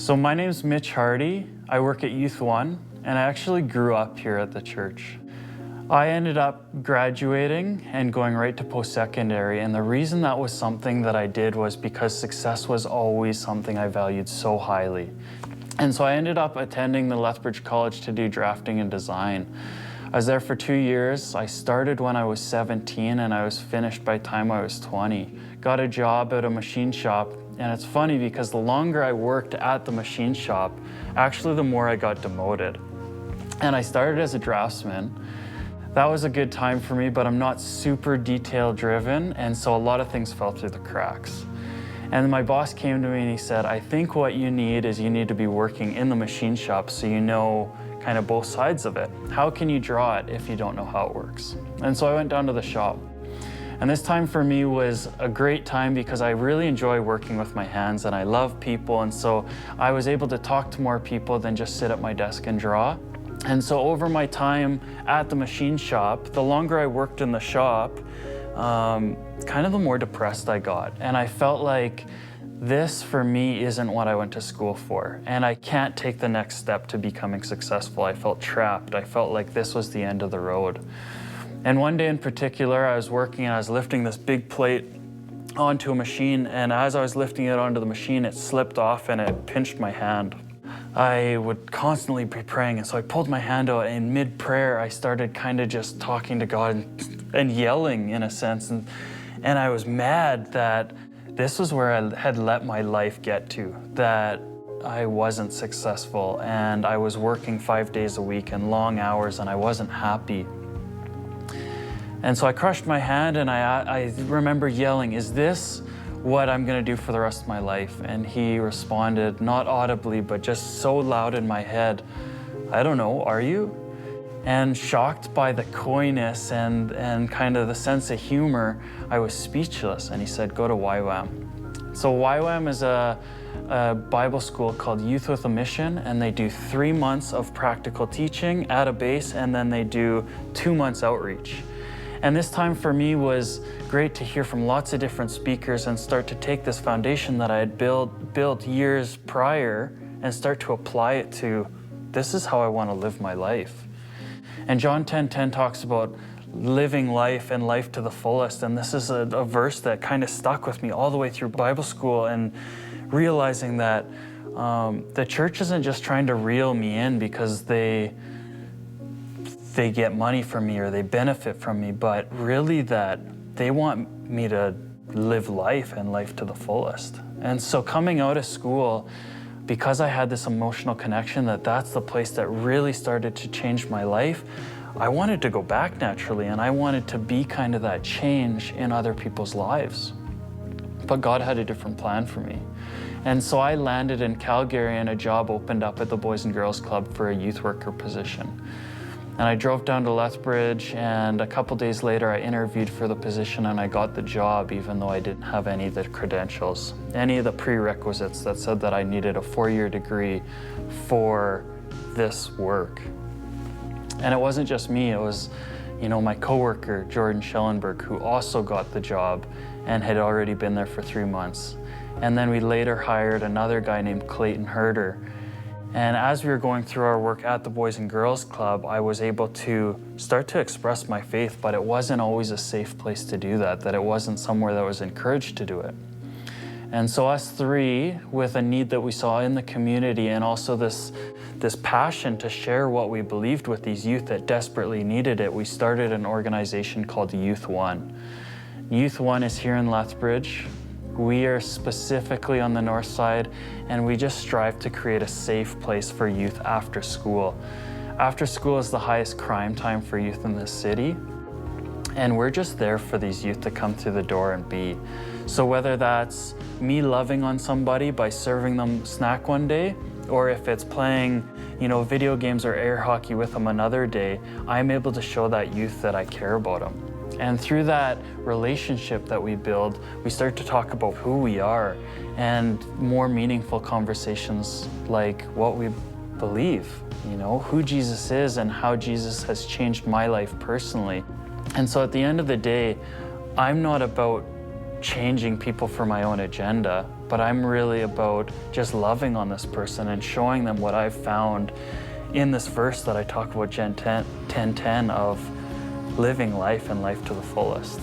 So my name's Mitch. I work at Youth One, and I actually grew up here at the church. I ended up graduating and going right to post-secondary, and the reason that was something that I did was because success was always something I valued so highly. And so I ended up attending the Lethbridge College to do drafting and design. I was there for 2 years. I started when I was 17 and I was finished by the time I was 20. Got a job at a machine shop, and it's funny because the longer I worked at the machine shop, actually the more I got demoted. And I started as a draftsman. That was a good time for me, but I'm not super detail driven, and so a lot of things fell through the cracks. And my boss came to me and he said, I think what you need is you need to be working in the machine shop so you know kind of both sides of it. How can you draw it if you don't know how it works? And so I went down to the shop. And this time for me was a great time because I really enjoy working with my hands and I love people, and so I was able to talk to more people than just sit at my desk and draw. And so over my time at the machine shop, the longer I worked in the shop, kind of the more depressed I got. And I felt like this for me isn't what I went to school for. And I can't take the next step to becoming successful. I felt trapped. I felt like this was the end of the road. And one day in particular, I was working and I was lifting this big plate onto a machine. And as I was lifting it onto the machine, it slipped off and it pinched my hand. I would constantly be praying, and so I pulled my hand out, and in mid-prayer, I started kind of just talking to God and yelling in a sense, and I was mad that this was where I had let my life get to, that I wasn't successful, and I was working 5 days a week and long hours, and I wasn't happy. And so I crushed my hand, and I remember yelling, is this what I'm gonna do for the rest of my life? And he responded, not audibly, but just so loud in my head, I don't know, are you? And shocked by the coyness and kind of the sense of humor, I was speechless. And he said, go to YWAM. So YWAM is a Bible school called Youth with a Mission, and they do 3 months of practical teaching at a base, and then they do 2 months outreach. And this time for me was great to hear from lots of different speakers and start to take this foundation that I had built years prior and start to apply it to, this is how I want to live my life. And John 10:10 talks about living life and life to the fullest. And this is a verse that kind of stuck with me all the way through Bible school, and realizing that the church isn't just trying to reel me in because they get money from me or they benefit from me, but really that they want me to live life and life to the fullest. And so coming out of school, because I had this emotional connection that's the place that really started to change my life, I wanted to go back naturally, and I wanted to be kind of that change in other people's lives. But God had a different plan for me. And so I landed in Calgary and a job opened up at the Boys and Girls Club for a youth worker position. And I drove down to Lethbridge, and a couple days later I interviewed for the position and I got the job, even though I didn't have any of the credentials, any of the prerequisites that said that I needed a 4-year degree for this work. And it wasn't just me, it was, my coworker, Jordan Schellenberg, who also got the job and had already been there for 3 months. And then we later hired another guy named Clayton Herder. And as we were going through our work at the Boys and Girls Club, I was able to start to express my faith, but it wasn't always a safe place to do that it wasn't somewhere that was encouraged to do it. And so us three, with a need that we saw in the community and also this passion to share what we believed with these youth that desperately needed it, we started an organization called Youth One. Youth One is here in Lethbridge. We are specifically on the north side, and we just strive to create a safe place for youth after school. After school is the highest crime time for youth in this city, and we're just there for these youth to come through the door and be. So whether that's me loving on somebody by serving them snack one day, or if it's playing, video games or air hockey with them another day, I'm able to show that youth that I care about them. And through that relationship that we build, we start to talk about who we are and more meaningful conversations like what we believe, who Jesus is and how Jesus has changed my life personally. And so at the end of the day, I'm not about changing people for my own agenda, but I'm really about just loving on this person and showing them what I've found in this verse that I talk about, Gen 10:10, of living life and life to the fullest.